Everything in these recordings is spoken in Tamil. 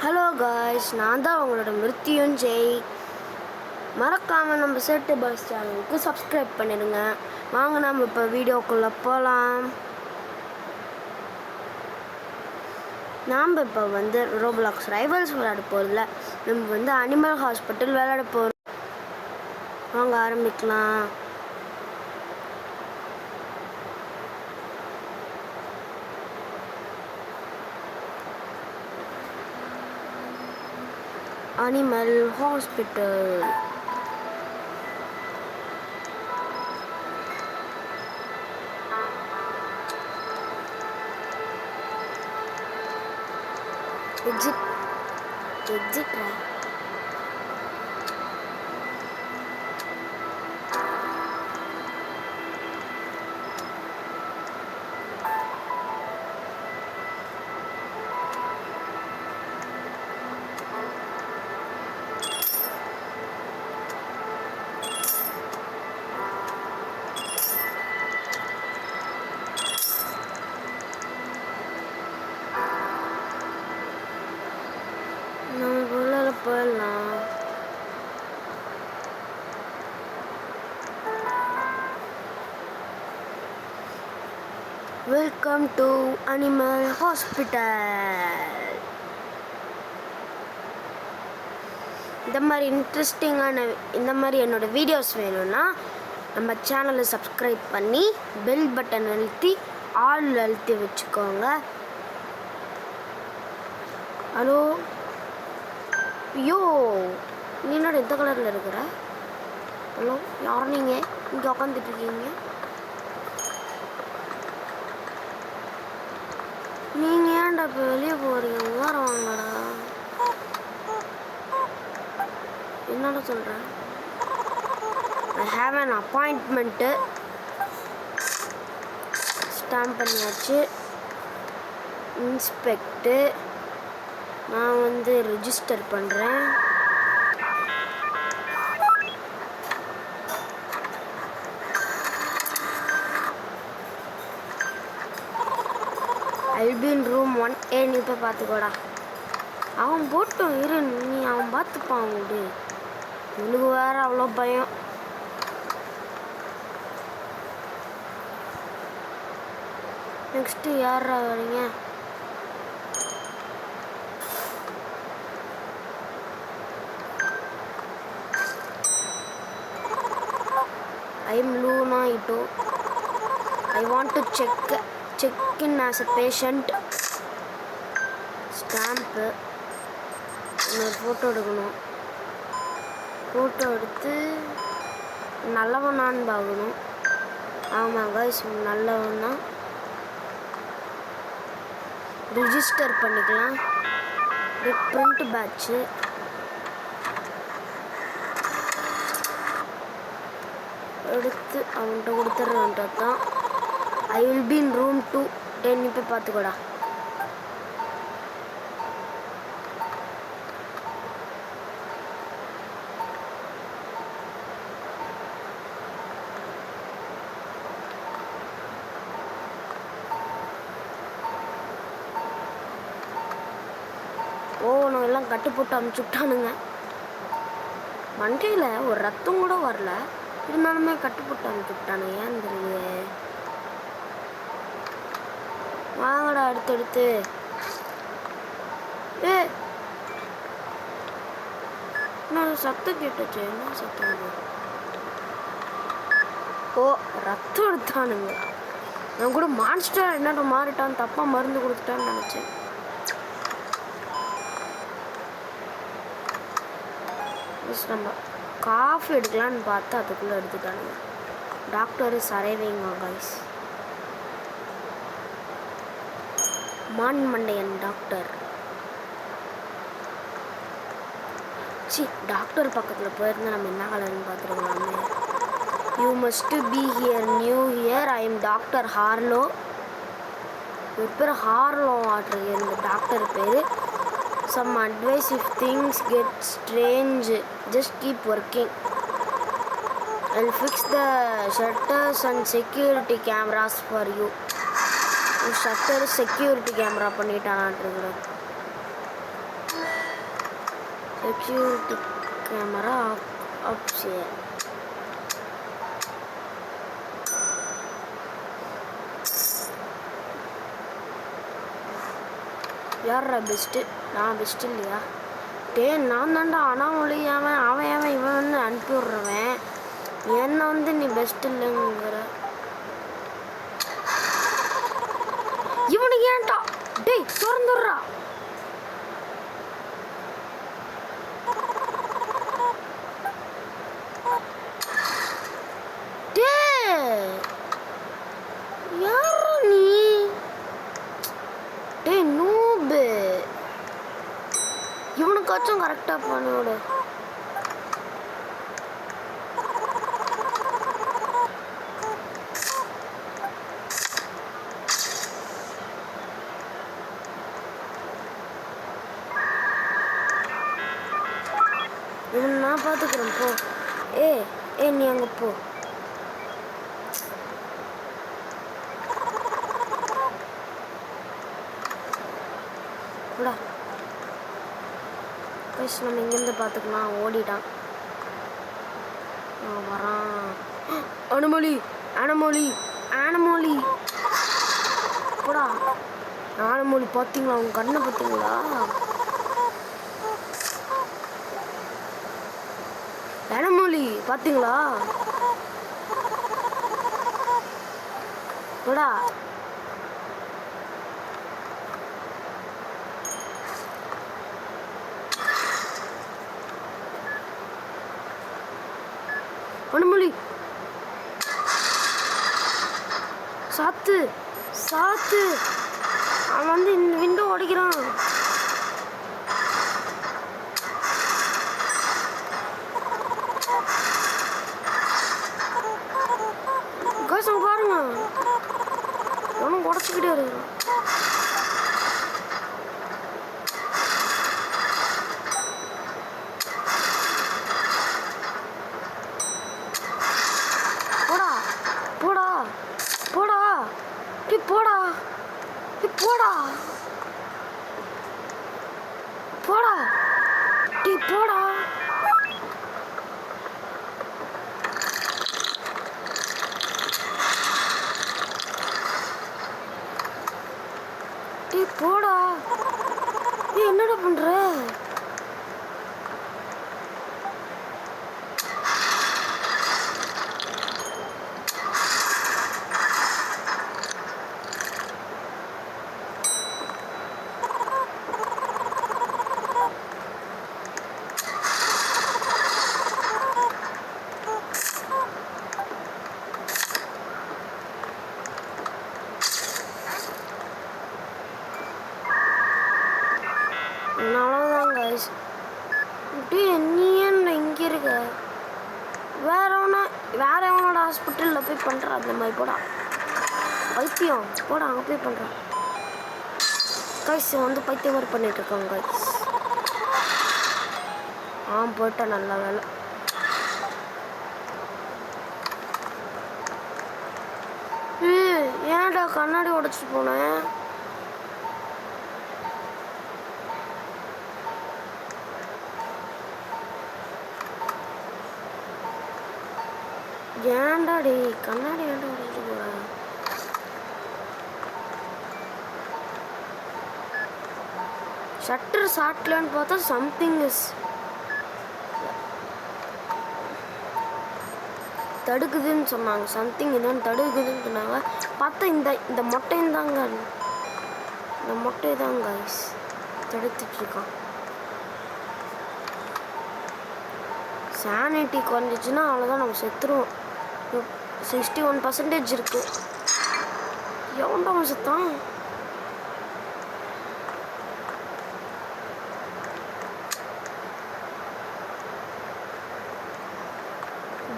ஹலோ காய்ஸ், நான் தான் உங்களோட மிருத்யுஞ்செய். மறக்காமல் நம்ம செட்டு பாய்ஸ் சேனலுக்கு சப்ஸ்கிரைப் பண்ணிடுங்க. வாங்க நம்ம இப்போ வீடியோக்குள்ளே போகலாம். நாம் இப்போ ரோப்ளாக்ஸ் ரைவல்ஸ் விளையாட போகிறதில்ல, நம்ம அனிமல் ஹாஸ்பிட்டல் விளையாட போகிறோம். வாங்க ஆரம்பிக்கலாம். Animal Hospital. Exit right. நம்ம உள்ள போயிடலாம். Welcome to animal hospital. இந்த மாதிரி இன்ட்ரெஸ்டிங்கான என்னோடய வீடியோஸ் வேணும்னா நம்ம சேனலை சப்ஸ்கிரைப் பண்ணி பெல் பட்டன் அழுத்தி ஆல் அழுத்தி வச்சுக்கோங்க. ஹலோ, ஐயோ, நீ என்னோட எந்த கலரில் இருக்கிற? ஹலோ, யார் நீங்கள் இங்கே உட்காந்துட்ருக்கீங்க? நீங்கள் ஏன்டா இப்போ வெளியே போகிறீங்க? வேற வாங்கடா. என்னடா சொல்கிறேன்? I have an appointment. Stamp பண்ணியாச்சு. இன்ஸ்பெக்ட்டு நான் ரெஜிஸ்டர் பண்ணுறேன். Albin room 1A. நீ இப்போ பார்த்துக்கோடா. அவன் போட்டோம் இரு, நீ அவன் பார்த்துப்பான். விடு, எனக்கு வேறு அவ்வளோ பயம். நெக்ஸ்ட்டு யாரா வரீங்க? I am Luna Ito. I want to check in as a patient. Stamp. ஒரு ஃபோட்டோ எடுக்கணும். ஃபோட்டோ எடுத்து நல்லவனான்னு பார்க்கணும். ஆமாம் காய்ஸ், நல்லவன் தான். ரிஜிஸ்டர் பண்ணிக்கலாம். பிரிண்ட் பேட்ச்சு எடுத்து அவன்கிட்ட கொடுத்துட்றேன்றது தான். I will be in room 2A. நீ போய் பார்த்துக்கோடா. நான் எல்லாம் கட்டு போட்டு அமுச்சு விட்டானுங்க. மண்டையில் ஒரு ரத்தம் கூட வரல, இருந்தாலுமே கட்டு போட்டு அமுச்சு விட்டானுங்க. ஏன் தெரியல. வாங்கடா அடுத்தடுத்து. என்ன சத்தம் கேட்டுச்சு? என்ன சத்தம்? ஓ, ரத்தம் எடுத்தானுங்க. நான் கூட மான்ஸ்டர் என்னோட மாறிட்டான், தப்பாக மருந்து கொடுத்துட்டான்னு நினச்சேன். நம்ம காஃபி எடுக்கலான்னு பார்த்தா அதுக்குள்ளே எடுத்துட்டானுங்க. Doctor சரைவைங்க guys. மான் மண்டையன் டாக்டர். டாக்டர் பக்கத்தில் போயிருந்தா நம்ம என்ன கலர்னு பார்த்துருக்கலாமே. You must be here, new here. I am doctor Harlow. இவர் பேர் ஹார்லோ ஆட்ரு. இந்த டாக்டர் பேர். Some advice: if things get strange, just keep working. I'll fix the shutters and security cameras for you. Shutter security camera பண்ணிட்டானான்ட்டு. Security camera option. யாரா பெஸ்ட்டு? நான் பெஸ்ட்டு இல்லையா? நான் தான்டா அனாமொழி. அவன் இவன் வந்து அனுப்பி விட்றவன். என்னை வந்து நீ பெஸ்ட் இல்லைங்கிற. இவனுக்கு ஏன்டா திறந்துடுறா. யாரா நீ? நூபு. இவனுக்காச்சும் கரெக்டா பண்ணிவிடு. இவன் நான் பார்த்துக்கிறேன் போ. நீ அங்கே போ. நம்ம இங்கேருந்து பார்த்துக்கலாம். ஓடிட்டான். வரான். அனுமொழி அனுமொழி அனுமொழி போடா. அனுமொழி பார்த்தீங்களா? அவங்க கண்ணை பார்த்தீங்களா? அனுமொழி பார்த்தீங்களா? போடா. அனுமொழி சாத்து சாத்து. அவன் வந்து இந்த விண்டோ உடைக்கிறான். காசம் பாருங்க. அவனும் உடச்சிக்கிட்டே இருக்கிறான். போடா போடா டீ போடா. டீ போடா. நீ என்னடா பண்ற? அவ்வளோதான் கைஸ். நீ என்ன இங்கே இருக்க? வேற எவனோட ஹாஸ்பிட்டலில் போய் பண்ணுற அந்த மாதிரி. போடா பைத்தியம். போடா அங்கே போய் பண்ணுறான். கைஸ் வந்து பைத்தியம் மாதிரி பண்ணிட்டு இருக்காங்க கைஸ். போயிட்டா நல்ல வேலை. ஏன்டா கண்ணாடி உடைச்சிட்டு போனேன்? ஏன்டாடி கண்ணாடி ஏன்டா உடைச்சிட்டு போற? ஷட்டர் சாட்டலன்னு பார்த்தா சம்திங் இஸ் தடுக்குதுன்னு சொன்னாங்க. சம்திங் இதுன்னு தடுக்குதுன்னு சொன்னாங்க. பார்த்தா இந்த மொட்டையும் தாங்க. இந்த மொட்டை தாங்க கைஸ் தடுத்துட்ருக்கான். சானிட்டி குறைஞ்சிச்சுன்னா அவ்வளோதான், நம்ம செத்துருவோம். 61% இருக்கு. எவன்டா அவன் செத்தான்?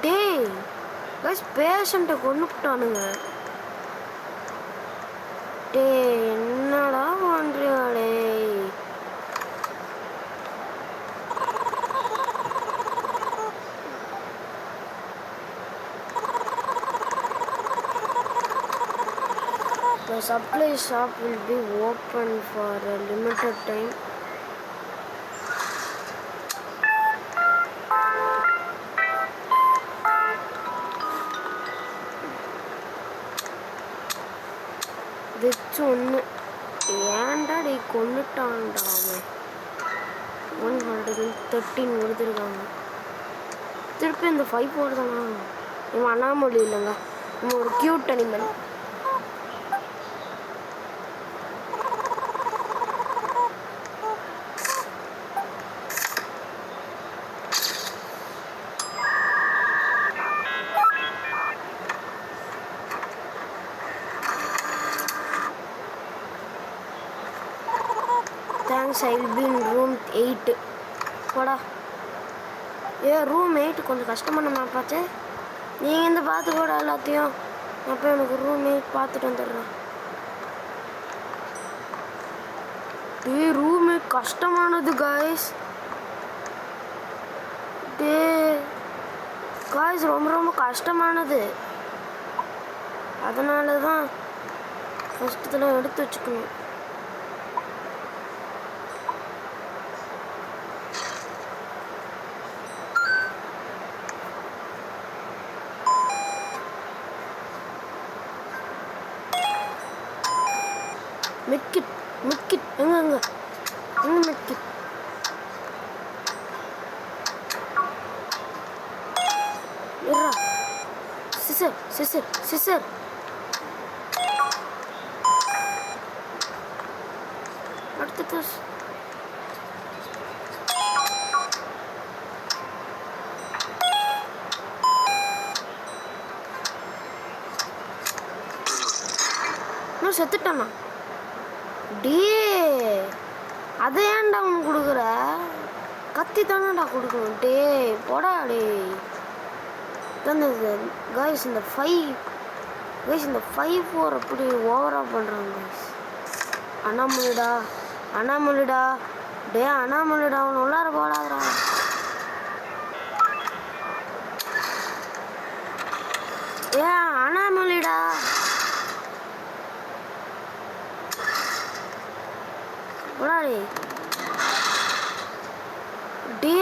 டேய் கைஸ் பேஷண்ட்டை கொண்டுட்டானுங்க. டேய் என்னடா பண்றீங்களே? The supply shop will be open for a limited time. கொண்டுட்டான்டா அவன். 113 கொடுத்துருக்காங்க. திருப்பி இந்த 5 போடுதானா? இவன் அண்ணாமொழி இல்லைங்க, இவன் ஒரு cute animal. Thanks, I will be in room 8. போடா. ரூம் 8 கொஞ்சம் கஷ்டமான மேப்பாச்சு. நீங்கள் இந்த பார்த்து கூட எல்லாத்தையும். அப்போ எனக்கு ரூம் 8 பார்த்துட்டு வந்துடுறேன். Room 8 கஷ்டமானது guys. காய்ஸ் ரொம்ப ரொம்ப கஷ்டமானது. அதனால தான் ஃபஸ்ட்டெலாம் எடுத்து வச்சுக்கணும். மெட்கிட் எங்க மெட்கிட்? சிசர் அடுத்து செத்துட்டானா? அதை ஏன்டா அவனுக்கு கொடுக்குற? கத்தி தானடா கொடுக்கணும். போடா. காய்ஸ் இந்த 5-4 அப்படி ஓவராக பண்ணுறாங்க காய்ஸ். அண்ணாமொழிடா அண்ணாமொழிடா அவன் உள்ளார போடாதா. அண்ணாமொழிடா போடாடி.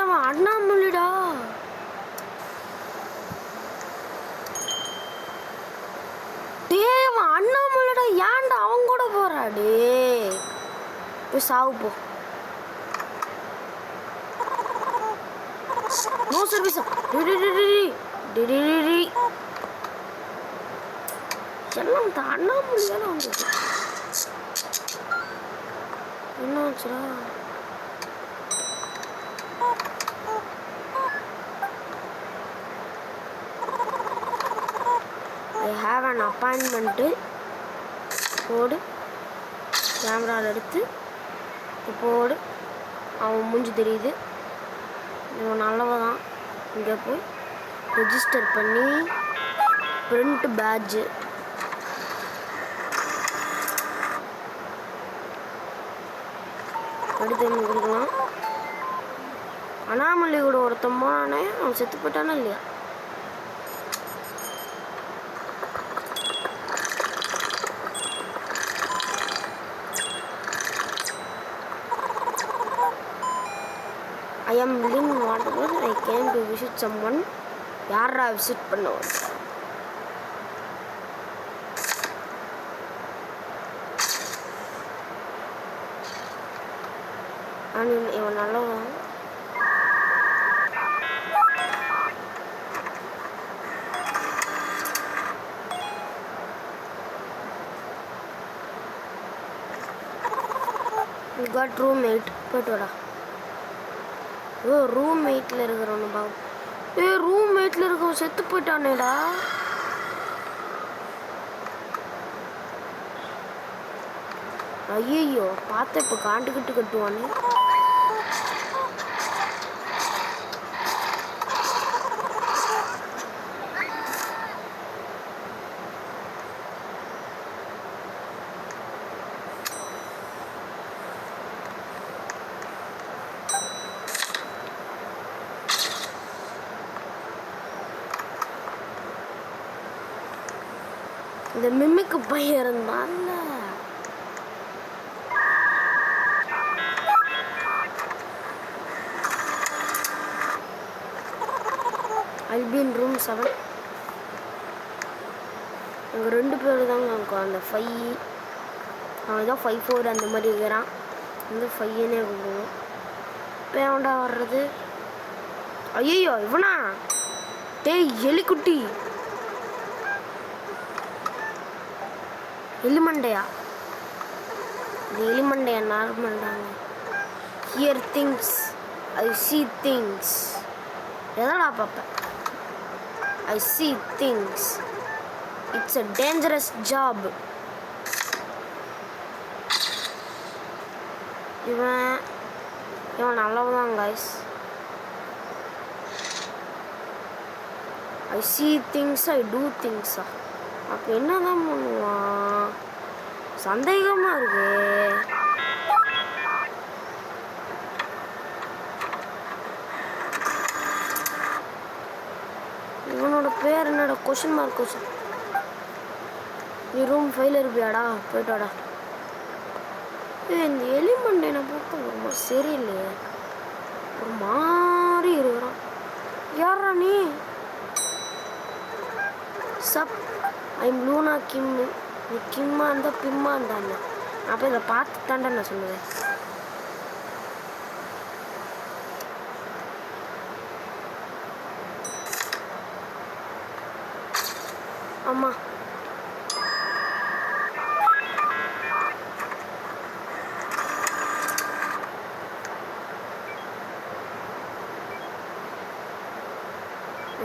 அவன் அண்ணாமொழிடா. அவன் அண்ணாமொழிடா. ஏன்டா அவன் கூட போறாடே? போய் சாவு போ. No service. எல்லாம் இந்த அண்ணாமொழியால வந்தது. என்னாச்சுடா? I have an appointment. போடு. கேமராவில் எடுத்து போடு. அவன் மூஞ்சி தெரியுது. இவன் நல்லவன் தான். இங்கே போய் ரெஜிஸ்டர் பண்ணி பிரிண்ட் பேட்ஜு அடுத்து கொடுக்கலாம். அண்ணாமலை கூட ஒருத்தன் போனானே, அவன் செத்து போட்டானா இல்லையா? I am living whatever. I came to visit someone. யாரா விசிட் பண்ணுவோம்? இவன் நல்லவன். காட் ரூம் 8 போய்ட்டு வாடா. ரூம் 8ல இருக்கிறவனு பாவம். ரூம் 8ல இருக்கவன் செத்து போயிட்டானேடா. ஐயோ பார்த்த இப்போ காண்டுக்கிட்டு கட்டுவானே. இந்த மிம்மிக்கு பையன் இருந்தான்ல, I'll be in room 7. அங்கே 2 பேர் தாங்க இருக்கும். அந்த 5 அவன் தான் 5-4 அந்த மாதிரி இருக்கிறான். இந்த பையனே கொடுக்கணும். இப்போ எவன்டா வர்றது? ஐயோ இவனா? டேய் எலிக்குட்டி, எலிமண்டையா? இந்த எலிமண்டையா நார்மல்டாங்க. Here things, I see things. எதனா பார்ப்பேன். I see things. It's a dangerous job. இவன் நல்லவதான் guys. I see things, I do திங்ஸா? அப்போ என்னதான் பண்ணுவான்? சந்தேகமா இருக்கு. இவனோட பேர் என்னடா? Question mark question. நீ ரூம் ஃபைல இருப்பியாடா? போயிட்டு வாடா. இந்த எலிமண்டை பார்க்க ஒரு மாதிரி சரியில்லையே, ஒரு மாதிரி இருக்கிறான். யாரா நீ? சப், ஐம் லூனா கிம். நீ கிம்மா இருந்தா பிம்மா இருந்தாங்க. அப்போ இதை பார்த்து தாண்டா நான் சொல்லுவேன். ஆமா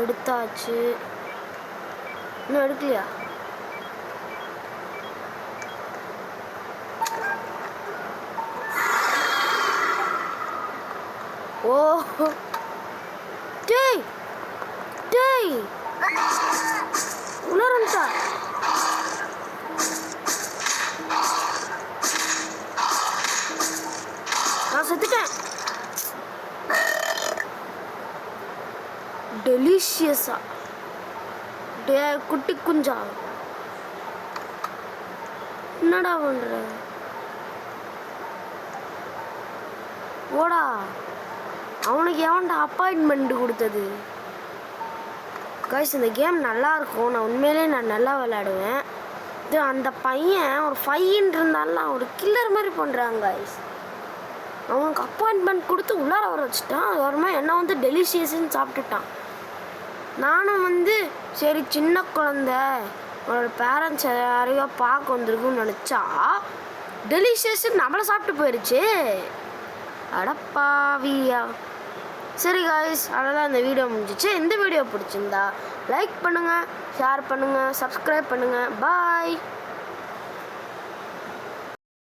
எடுத்தாச்சு. இன்னும் எடுக்கலையா? ஓ டேய் டேய் உணர்ந்தா? நான் செத்துட்டேன். டெலிஷியஸா? டே குட்டி குஞ்சா, என்னடா பண்ற? ஓடா. அவனுக்கு எவன்டா அப்பாயின்மெண்ட் கொடுத்தது? கைஸ் இந்த கேம் நல்லா இருக்கும். நான் உண்மையிலே நல்லா விளையாடுவேன். இது அந்த பையன் ஒரு ஃபைன் இருந்தாலும் ஒரு கில்லர் மாதிரி பண்ணுறாங்க கைஸ். அவனுக்கு அப்பாயின்மெண்ட் கொடுத்து உள்ளார வர வச்சுட்டான். அதுவரமா என்ன டெலிஷியஸ்ன்னு சாப்பிட்டுட்டான். நானும் சரி சின்ன குழந்த அவனோட பேரண்ட்ஸ் யாரையோ பார்க்க வந்திருக்குன்னு நினச்சா டெலிஷியஸ்ன்னு நம்மளை சாப்பிட்டு போயிடுச்சு. அடப்பாவியா. சரி காய்ஸ், அவ்வளோதான் இந்த வீடியோ முடிஞ்சிச்சு. இந்த வீடியோ பிடிச்சிருந்தா லைக் பண்ணுங்கள், ஷேர் பண்ணுங்கள், சப்ஸ்கிரைப் பண்ணுங்கள். பாய்.